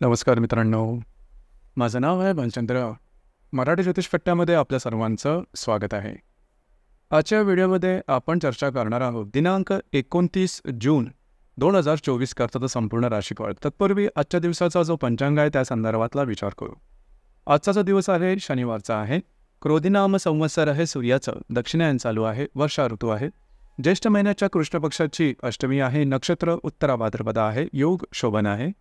नमस्कार मित्रांनो, माझं नाव आहे भालचंद्र. मराठी ज्योतिष फट्ट्यामध्ये आपल्या सर्वांचं स्वागत आहे. आजच्या व्हिडिओमध्ये आपण चर्चा करणार आहोत दिनांक 29 जून 2024 करता संपूर्ण राशीफळ. तत्पूर्वी आजच्या दिवसाचा जो पंचांग आहे त्या संदर्भातला विचार करू. आजचा जो दिवस आहे शनिवारचा आहे. क्रोधिनाम संवत्सर आहे, सूर्याचं दक्षिणायन चालू आहे, वर्षा ऋतू आहे. ज्येष्ठ महिन्याच्या कृष्ण पक्षाची अष्टमी आहे, नक्षत्र उत्तरा भाद्रपद आहे, योग शोभन आहे.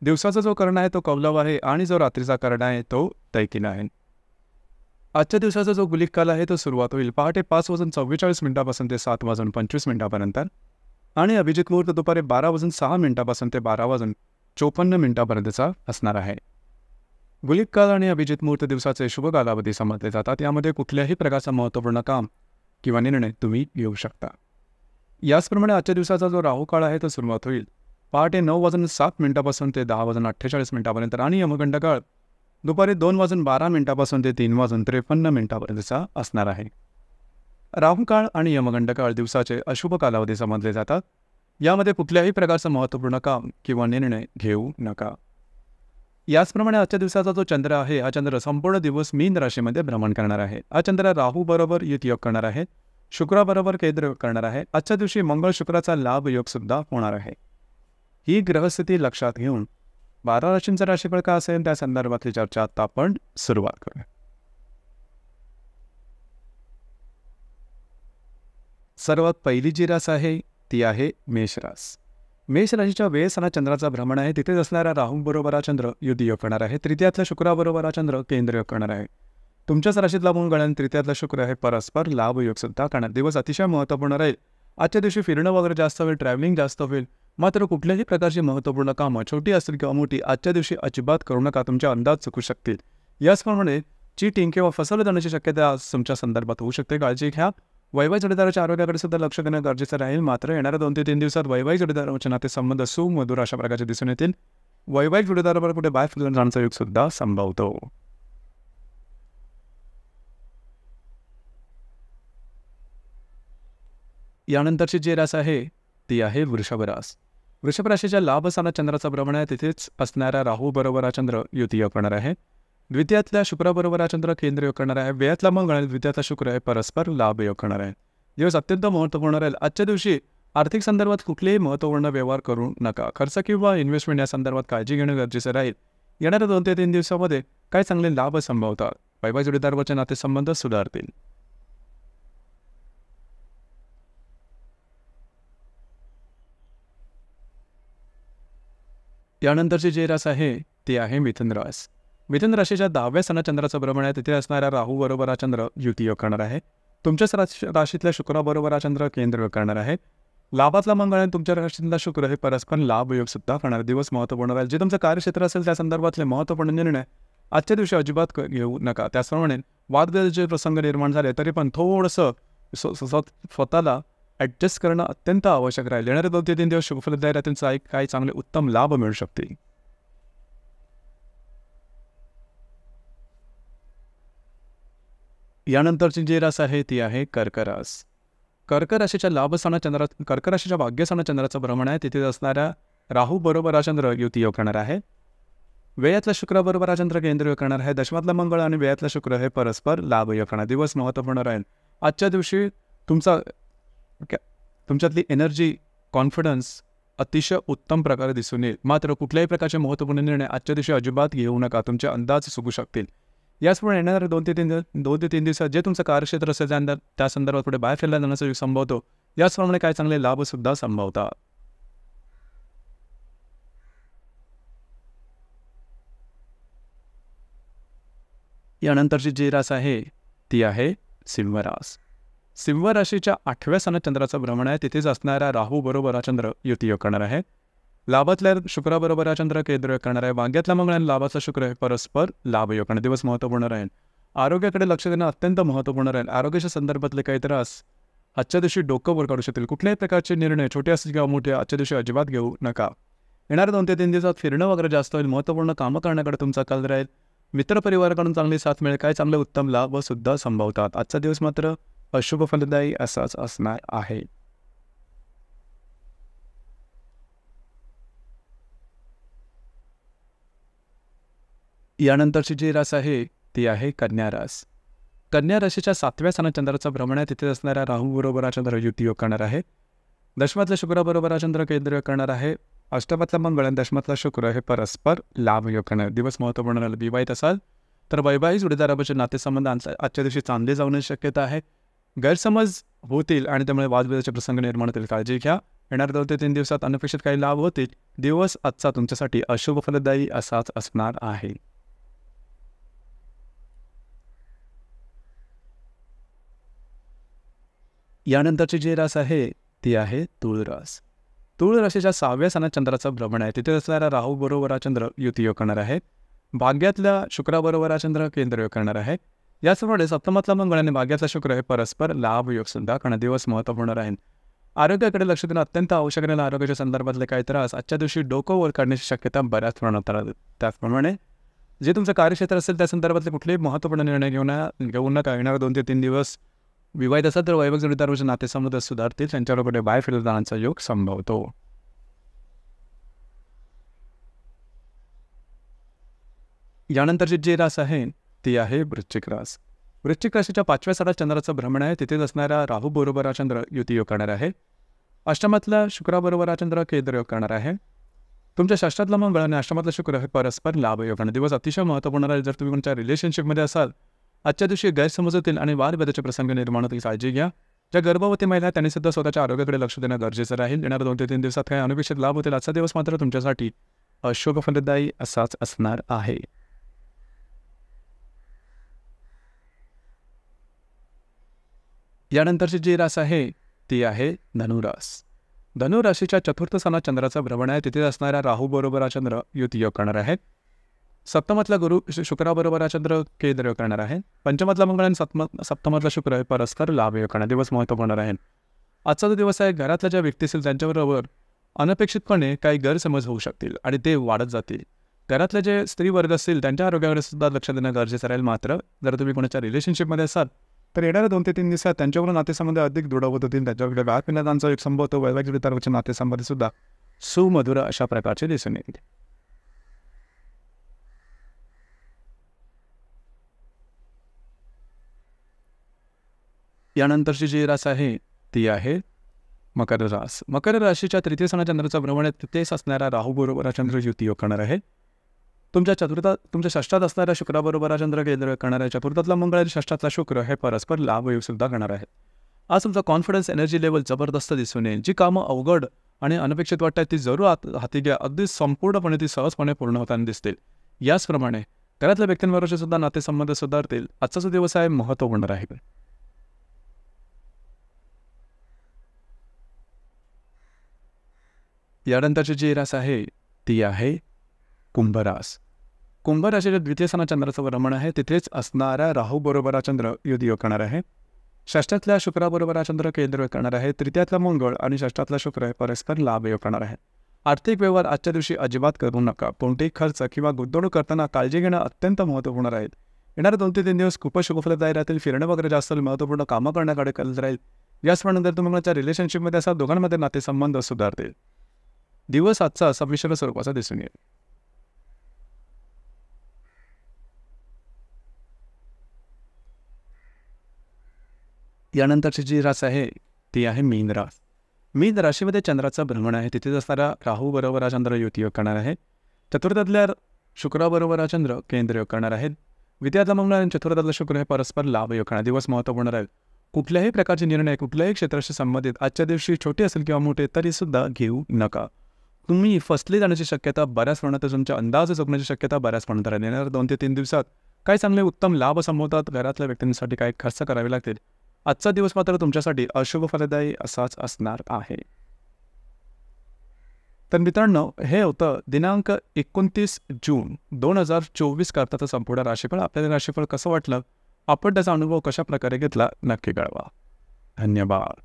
दिवसाचा जो कर्ण आहे तो कौलव आहे आणि जो रात्रीचा कर्ण आहे तो दैकिन आहे. आजच्या दिवसाचा जो गुलिक काल आहे तो सुरुवात होईल पहाटे 5:44 ते 7:25 आणि अभिजित मुहूर्त दुपारी 12:06 ते 12:54 असणार आहे. गुलिक काल आणि अभिजित मुहूर्त दिवसाचे शुभ कालावधी समजले जातात. यामध्ये कुठल्याही प्रकारचा महत्त्वपूर्ण काम किंवा निर्णय तुम्ही घेऊ शकता. याचप्रमाणे आजच्या दिवसाचा जो राहू काळ आहे तो सुरुवात होईल पहाटे 9:07 ते 10:48 आणि यमगंड काळ दुपारी 2:12 ते 3:53 असणार आहे. राहू काळ आणि यमगंड काळ दिवसाचे अशुभ कालावधी समजले जातात. यामध्ये कुठल्याही प्रकारचं महत्त्वपूर्ण काम किंवा निर्णय घेऊ नका. याचप्रमाणे आजच्या दिवसाचा जो चंद्र आहे हा चंद्र संपूर्ण दिवस मीन राशीमध्ये भ्रमण करणार आहे. हा चंद्र राहू बरोबर युती योग करणार आहे, शुक्राबरोबर केंद्र योग करणार आहे. आजच्या दिवशी मंगळ शुक्राचा लाभ योग सुद्धा होणार आहे. ही ग्रहस्थिती लक्षात घेऊन 12 राशींचा राशीफळ का असेल त्या संदर्भातली चर्चा आता आपण सुरुवात करूया. सर्वात पहिली जी रास आहे ती आहे मेष रास. मेष राशीच्या वेळेस हा चंद्राचा भ्रमण आहे. तिथेच असणारा राहू बरोबर हा चंद्र युती योग करणार आहे. तृतीयातल्या शुक्राबरोबर हा चंद्र केंद्र योग करणार आहे. तुमच्याच राशीतला मूळ गणन तृतीयातला शुक्र आहे परस्पर लाभ योग सुद्धा करणार. दिवस अतिशय महत्त्वपूर्ण राहील. आजच्या दिवशी फिरणं वगैरे जास्त होईल, ट्रॅव्हलिंग जास्त होईल. मात्र कुठल्याही प्रकारची महत्त्वपूर्ण कामं छोटी असतील किंवा मोठी आजच्या दिवशी अजिबात करू नका. तुमचे अंदाज चुकू शकतील. याचप्रमाणे चीटिंग किंवा फसवलं जाण्याची शक्यता आज तुमच्या संदर्भात होऊ शकते. काळजी घ्या. वैवाहिक जोडीदाराच्या आरोग्याकडे सुद्धा लक्ष देणं गरजेचं राहील. मात्र येणाऱ्या 2 ते 3 दिवसात वैवाहिक जोडीदाराचे नाते संबंध सुमधुर अशा प्रकारचे दिसून येतील. वैवाहिक जोडीदाराबरोबर कुठे बाहेर जाण्याचा योग सुद्धा संभवतो. यानंतरची जी रास आहे ती आहे वृषभ रास. वृषभ राशीच्या लाभ स्थानात चंद्राचा भ्रमण आहे. तिथेच असणाऱ्या राहू बरोबर हा चंद्र युती योग करणार आहे. द्वितीयातल्या शुक्राबरोबर हा चंद्र केंद्र योग करणार आहे. व्ययातला मंगळ आणि द्वितीयातला शुक्र आहे परस्पर लाभ योग करणार आहे. दिवस अत्यंत महत्त्वपूर्ण राहील. आजच्या दिवशी आर्थिक संदर्भात कुठलेही महत्त्वपूर्ण व्यवहार करू नका. खर्च किंवा इन्व्हेस्टमेंट या संदर्भात काळजी घेणं गरजेचं राहील. येणाऱ्या 2 ते 3 दिवसामध्ये काही चांगले लाभ संभवतात. वैवाहिक जोडीदाराचे नातेसंबंध सुधारतील. यानंतरची जी रास आहे ती आहे मिथुन रास. मिथुन राशीच्या 10व्या स्थानात चंद्राचं भ्रमण आहे. तिथे असणाऱ्या राहू बरोबर हा चंद्र युती योग करणार आहे. तुमच्याच राशीतल्या शुक्राबरोबर हा चंद्र केंद्र योग करणार आहे. लाभातला मंगळ आणि तुमच्या राशीतला शुक्र हे परस्पर लाभ योग सुद्धा करणार. दिवस महत्त्वपूर्ण राहील. जे तुमचं कार्यक्षेत्र असेल त्या संदर्भातले महत्त्वपूर्ण निर्णय आजच्या दिवशी अजिबात घेऊ नका. त्याचप्रमाणे वादविवादाचे प्रसंग निर्माण झाले तरी पण थोडंसं स्वतःला ॲडजस्ट करणं अत्यंत आवश्यक राहील. येणारे 2 ते 3 दिवस शुभफलदायी राहतील. काही चांगले उत्तम लाभ मिळू शकतील. यानंतरची जी रास आहे ती आहे कर्क रास. कर्क राशीच्या लाभस्थानात कर्क राशीच्या भाग्यस्थानात चंद्राचं भ्रमण आहे. तिथे असणाऱ्या राहू बरोबर हा चंद्र युती योग करणार आहे. व्ययातल्या शुक्राबरोबर हा चंद्र केंद्र योग करणार आहे. दशमातला मंगळ आणि व्ययातला शुक्र हे परस्पर लाभ योग करणार. दिवस महत्त्वपूर्ण राहील. आजच्या दिवशी तुमच्यातली एनर्जी, कॉन्फिडन्स अतिशय उत्तम प्रकारे दिसून येईल. मात्र कुठल्याही प्रकारचे महत्त्वपूर्ण निर्णय आजच्या दिवशी अजिबात घेऊ नका. तुमचे अंदाज चुकू शकतील. याचप्रमाणे येणाऱ्या 2 ते 3 दिवसात जे तुमचं कार्यक्षेत्र असेल त्या संदर्भात पुढे बाहेर फिरला जाण्याचा योग संभवतो. याचप्रमाणे काही चांगले लाभ सुद्धा संभवतात. यानंतरची जी रास आहे ती आहे सिंह रास. सिंह राशीच्या 8व्या स्थानात चंद्राचं भ्रमण आहे. तिथेच असणाऱ्या राहू बरोबर हा चंद्र युती योग करणार आहे. लाभातल्या शुक्राबरोबर हा चंद्र केंद्र योग करणार आहे. भाग्यातला मंगळ आणि लाभाचा शुक्र हे परस्पर लाभ योग करणार. दिवस महत्त्वपूर्ण राहील. आरोग्याकडे लक्ष देणं अत्यंत महत्त्वपूर्ण राहील. आरोग्याच्या संदर्भातले काही त्रास आजच्या दिवशी डोकं वर काढू शकतील. कुठल्याही प्रकारचे निर्णय छोटे असतील किंवा मोठे आजच्या दिवशी अजिबात घेऊ नका. येणाऱ्या 2 ते 3 दिवसात फिरणं वगैरे जास्त होईल. महत्त्वपूर्ण कामं करण्याकडे तुमचा कल राहील. मित्रपरिवाराकडून चांगली साथ मिळेल. काही चांगले उत्तम लाभ सुद्धा संभवतात. आजचा दिवस मात्र अशुभ फलदायी असाच असणार आहे. यानंतरची जी रास आहे ती आहे कन्या रास. कन्या राशीच्या 7व्या स्थानात चंद्राचं भ्रमण आहे. तिथे असणाऱ्या राहू बरोबर हा चंद्र युती योग करणार आहे. दशमातल्या शुक्राबरोबर हा चंद्र केंद्र योग करणार आहे. अष्टमातला मंगळ आणि दशमातला शुक्र हे परस्पर लाभ योग करणार. दिवस महत्त्वपूर्ण राहिला. विवाहित असाल तर वैवाहिक जोडीदाराबाबतचे नातेसंबंध आजच्या दिवशी चांगले जाण्याची शक्यता आहे. गैरसमज होतील आणि त्यामुळे वादविवादाचे प्रसंग निर्माण होतील. काळजी घ्या. येणाऱ्या 2 ते 3 दिवसात अनपेक्षित काही लाभ होतील. दिवस आजचा तुमच्यासाठी अशुभ फलदायी असाच असणार आहे. यानंतरची जी रास आहे ती आहे तूळ रास. तूळ राशीच्या 6व्या स्थानात चंद्राचं भ्रमण आहे. तिथे असणारा राहू बरोबर हा चंद्र युती योग करणार आहे. भाग्यातल्या शुक्राबरोबर हा चंद्र केंद्र योग करणार आहे. याचप्रमाणे सप्तमातला मंगळ आणि भाग्यातला शुक्र हे परस्पर लाभ योग सुद्धा करणार. दिवस महत्त्वपूर्ण राहील. आरोग्याकडे लक्ष देणं अत्यंत आवश्यक आहे. आरोग्याच्या संदर्भातले काही त्रास आजच्या दिवशी डोकं वर काढण्याची शक्यता बऱ्याच प्रमाणात राहते. त्याचप्रमाणे जे तुमचं कार्यक्षेत्र असेल त्या संदर्भातले कुठलेही महत्त्वपूर्ण निर्णय घेऊ नका. येणारे 2 ते 3 दिवस विवाहित असाल तर वैवाहिक जोडीदाराचे नातेसंबंध सुधारतील. त्यांच्याबरोबर बाहेर फिरत जाण्याचा योग संभवतो. यानंतरची जी रास आहे ती आहे वृश्चिक रास. वृश्चिक राशीच्या 5व्या स्थानात चंद्राचं भ्रमण आहे. तिथेच असणारा राहू बरोबर हा चंद्र युती योग करणार आहे. अष्टमातला शुक्राबरोबर हा चंद्र केंद्र योग करणार आहे. तुमच्या षष्ठातला मंगळ आणि अष्टमातला शुक्र हे परस्पर लाभ योग करणार. दिवस अतिशय महत्त्वपूर्ण राहील. जर तुम्ही तुमच्या रिलेशनशिपमध्ये असाल आजच्या दिवशी गैरसमज होतील आणि वादविवादाचे प्रसंग निर्माण होतील. काळजी घ्या. ज्या गर्भवती महिला त्यांनी सुद्धा स्वतःच्या आरोग्याकडे लक्ष देणं गरजेचं राहील. येणाऱ्या 2 ते 3 दिवसात काही अनपेक्षित लाभ होतील. आजचा दिवस मात्र तुमच्यासाठी अशुभ फलदायी असाच असणार आहे. यानंतरची जी रास आहे ती आहे धनुरास. धनुराशीच्या 4थ्या स्थानात चंद्राचं भ्रमण आहे. तिथे असणाऱ्या राहू बरोबर हा चंद्र युती योग करणार आहे. सप्तमातला गुरु शुक्राबरोबर हा चंद्र केंद्र योग करणार आहे. पंचमातला मंगळ आणि सप्तमातला शुक्र हे परस्पर लाभ योग करणार. दिवस महत्त्वपूर्ण राहील. आजचा जो दिवस आहे घरातल्या ज्या व्यक्ती असतील त्यांच्याबरोबर अनपेक्षितपणे काही गैरसमज होऊ शकतील आणि ते वाढत जातील. घरातले जे स्त्री वर्ग असतील त्यांच्या आरोग्याकडे सुद्धा लक्ष देणं गरजेचं राहील. मात्र जर तुम्ही कोणाच्या रिलेशनशिपमध्ये असाल तर येणाऱ्या 2 ते 3 दिवसात त्यांच्याकडून नातेसंबंध अधिक दृढ होत होतील. त्यांच्याकडे बाहेर फिरण्याचा एक संभवतो. वैवाहिक जोडीदाराचे नातेसंबंध सुद्धा सुमधुर अशा प्रकारचे दिसून येतील. यानंतरची जी रास आहे ती आहे मकर रास. मकर राशीच्या 3य स्थानात चंद्राचं भ्रमण आहे. तिथेच असणारा राहू बरोबर हा चंद्र युती योग करणार आहे. तुमच्या षष्ठात असणाऱ्या शुक्राबरोबर हा चंद्र केंद्र योग करणार आहे. 4थातला मंगळ आणि षष्ठातला शुक्र हे परस्पर लाभ योग सुद्धा करणार आहे. आज तुमचा कॉन्फिडन्स एनर्जी लेवल जबरदस्त दिसून येईल. जी कामं अवघड आणि अनपेक्षित वाटतात ती जरूर हाती घ्या. अगदी संपूर्णपणे ती सहजपणे पूर्ण होताना दिसतील. याचप्रमाणे घरातल्या व्यक्तींबरोबरचे सुद्धा नातेसंबंध सुधारतील. आजचा जो दिवस आहे महत्त्वपूर्ण राहील. यानंतरची जी रास आहे ती आहे कुंभरास. कुंभ राशीच्या 2थ्या स्थानात चंद्राचं भ्रमण आहे. तिथेच असणारा राहू बरोबर हा चंद्र युती योग करणार आहे. षष्ठातल्या शुक्राबरोबर हा चंद्र केंद्र योग करणार आहे. 3यातला मंगळ आणि षष्ठातला शुक्र हे परस्पर लाभ योग करणार आहे. आर्थिक व्यवहार आजच्या दिवशी अजिबात करू नका. कोणतेही खर्च किंवा गुंतवणूक करताना काळजी घेणं अत्यंत महत्त्वपूर्ण राहील. येणारे 2 ते 3 दिवस खूपच शुभफलदायी राहतील. फिरणं वगैरे जास्त महत्त्वपूर्ण कामं करण्याकडे कल राहील. याचप्रमाणे जर तुम्ही कोणाच्या रिलेशनशिपमध्ये असाल दोघांमध्ये नातेसंबंध सुधारतील. दिवस आजचा संमिश्र स्वरूपाचा दिसून येईल. यानंतरची जी रास आहे ती आहे मीन रास. मीन राशीमध्ये चंद्राचं भ्रमण आहे. तिथेच असणारा राहू बरोबर हा चंद्र युती योग करणार आहे. 4थातल्या शुक्राबरोबर हा चंद्र केंद्र योग करणार आहे. 2यातला मंगळ आणि 4थातला शुक्र हे परस्पर लाभ योग करणार. दिवस महत्त्वपूर्ण राहील. कुठल्याही प्रकारचे निर्णय कुठल्याही क्षेत्राशी संबंधित आजच्या दिवशी छोटे असेल किंवा मोठे तरी सुद्धा घेऊ नका. तुम्ही फसले जाण्याची शक्यता बऱ्याच प्रमाणात, तुमच्या अंदाज चुकण्याची शक्यता बऱ्याच प्रमाणात राहील. येणाऱ्या 2 ते 3 दिवसात काही चांगले उत्तम लाभ संभवतात. घरातल्या व्यक्तींसाठी काही खर्च करावे लागतील. आजचा दिवस मात्र तुमच्यासाठी अशुभ फलदायी असाच असणार आहे. तर मित्रांनो, हे होतं दिनांक 29 जून 2024 करताचं संपूर्ण राशीफळ. आपल्याला राशीफळ कसं वाटलं, आपण त्याचा अनुभव कशा प्रकारे घेतला नक्की कळवा. धन्यवाद.